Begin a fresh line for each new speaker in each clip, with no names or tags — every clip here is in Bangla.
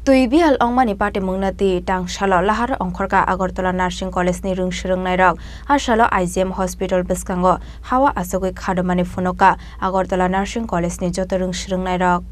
Tui bihal ongmani pate mungnati tang shalo lahar ongkhorka Agartala Nursing College ni rungshrungnai rok shalo IGM Hospital biskango hawa asogoi khadomani funoka Agartala Nursing College ni joto rungshrungnai rok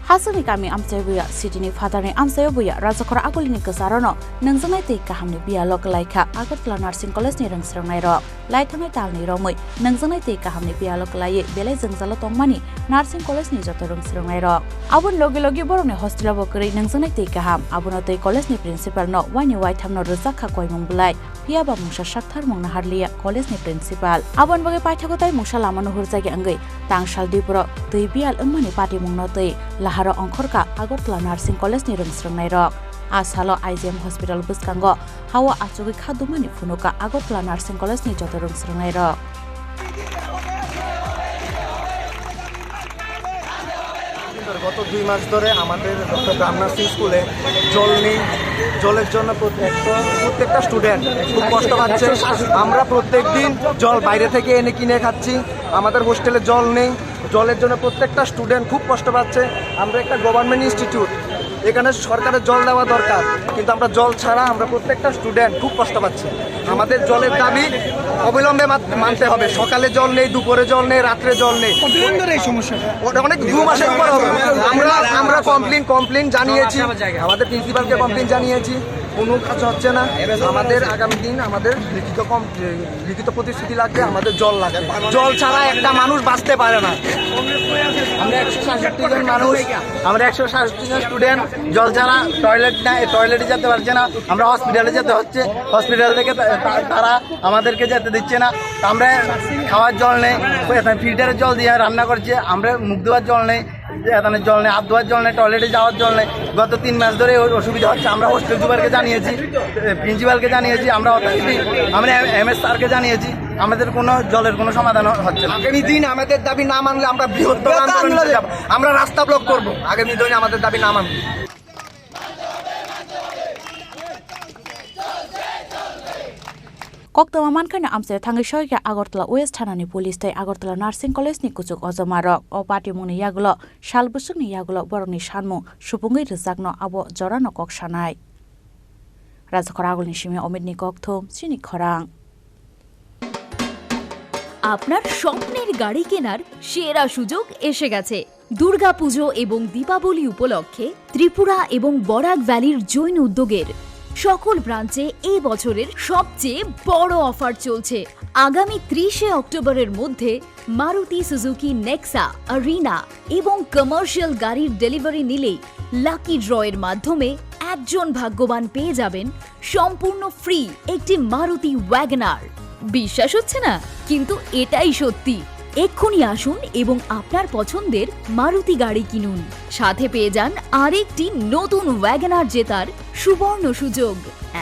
Hasani kami amcai buya Sydney fatani amcai buya Rajakora agulini kesarono nangjangai tei kahamni bialok laika Agartala Nursing College ni rungsrangnai rok laithangai talni romoi nangjangai tei kahamni bialok lai belai jengjalo tongmani Nursing College ni joto rungsrangnai rok abun logi boroni hostel bo kri nangjangai tei kaham abuno tei college ni principal no wani wai thamno rojak koimung bulai piaba mungsa sakthar mungna harlia college ni principal abon bage paithagotai mungsa lamano hurjagi angai tangshal dipro tei bial ongmani pati mungno tei laharo ongkhorka Agartala Nursing College ni rungsrangnai rok asalo IGM Hospital biskango hawa achogi khadumani funuka Agartala Nursing College ni joto rungsrangnai rok
গত 2 মাস ধরে আমাদের ডক্টর ব্রাহ্মণার্সিং স্কুলে জল নেই জলের জন্য প্রত্যেকটা স্টুডেন্ট খুব কষ্ট পাচ্ছে আমরা প্রত্যেকদিন জল বাইরে থেকে এনে কিনে খাচ্ছি আমাদের হোস্টেলে জল নেই জলের জন্য প্রত্যেকটা স্টুডেন্ট খুব কষ্ট পাচ্ছে আমরা একটা গভর্নমেন্ট ইনস্টিটিউট এখানে সরকারের জল দেওয়া দরকার কিন্তু আমরা জল ছাড়া আমরা প্রত্যেকটা স্টুডেন্ট খুব কষ্ট পাচ্ছি আমাদের জলের দাবি অবিলম্বে মানতে হবে সকালে জল নেই দুপুরে জল নেই রাতে জল নেই কতদিন ধরে এই সমস্যা ওটা অনেক 2 মাসের উপর হবে আমরা কমপ্লেইন জানিয়েছি আমাদের প্রিন্সিপালকে কমপ্লেইন জানিয়েছি কোনো কাজ হচ্ছে না আমাদের আগামী দিন আমাদের লিখিত প্রতিশ্রুতি লাগবে আমাদের জল লাগবে জল ছাড়া একটা মানুষ বাঁচতে পারে না আমরা 167 জন মানুষ আমরা 167 জন স্টুডেন্ট জল ছাড়া টয়লেটে যেতে পারছে না আমরা হসপিটালে যেতে হচ্ছে হসপিটাল থেকে তারা আমাদেরকে যেতে দিচ্ছে না আমরা খাওয়ার জল নেই ফিল্টারের জল দিয়ে রান্না করছে আমরা মুখ ধোয়ার জল নেই এখানে জল নেই হাত ধোয়ার জল নেই টয়লেটে যাওয়ার জল নেই গত 3 মাস ধরে অসুবিধা হচ্ছে আমরা হোস্টেল সুপারকে জানিয়েছি প্রিন্সিপালকে জানিয়েছি আমরা MS স্যারকে জানিয়েছি আমাদের কোনো জলের কোনো সমাধান হচ্ছে না আগামী দিন আমাদের দাবি না মানলে আমরা বৃহত্তর আন্দোলনে যাব আমরা রাস্তা ব্লক করব আগামী দিনে আমাদের দাবি না মানলে
Koktama mankana amse thangi shoyga Agartala West Thanani Police tai Agartala Nursing College ni kuchuk ojomarok o party mungni yagulo salbusukni yagulo boroni sanmu supungi rjakno abo jorano kok sanai Rajakora agulni simi omidni kokthum sini khorang
আপনার স্বপ্নের গাড়ি কেনার সেরা সুযোগ এসে গেছে দুর্গাপুজো এবং দীপাবলি উপলক্ষে ত্রিপুরা এবং বরাক ভ্যালির জৈন উদ্যোগের সকল ব্রাঞ্চে এই বছরের সবচেয়ে বড় অফার চলছে আগামী 30 অক্টোবরের মধ্যে মারুতি সুজুকি নেক্সা আরিনা এবং কমার্শিয়াল গাড়ির ডেলিভারি নিলেই লাকি ড্রয়ের মাধ্যমে একজন ভাগ্যবান পেয়ে যাবেন সম্পূর্ণ ফ্রি একটি মারুতি ওয়াগনার বিশ্বাস হচ্ছে না কিন্তু এটাই সত্যি এক্ষুনি আসুন এবং আপনার পছন্দের মারুতি গাড়ি কিনুন সাথে পেয়ে যান আরেকটি নতুন ওয়াগনার জেতার সুবর্ণ সুযোগ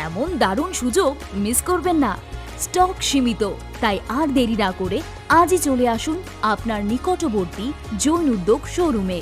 এমন দারুণ সুযোগ মিস করবেন না স্টক সীমিত তাই আর দেরি না করে আজই চলে আসুন আপনার নিকটবর্তী জৈন উদ্যোগ শোরুমে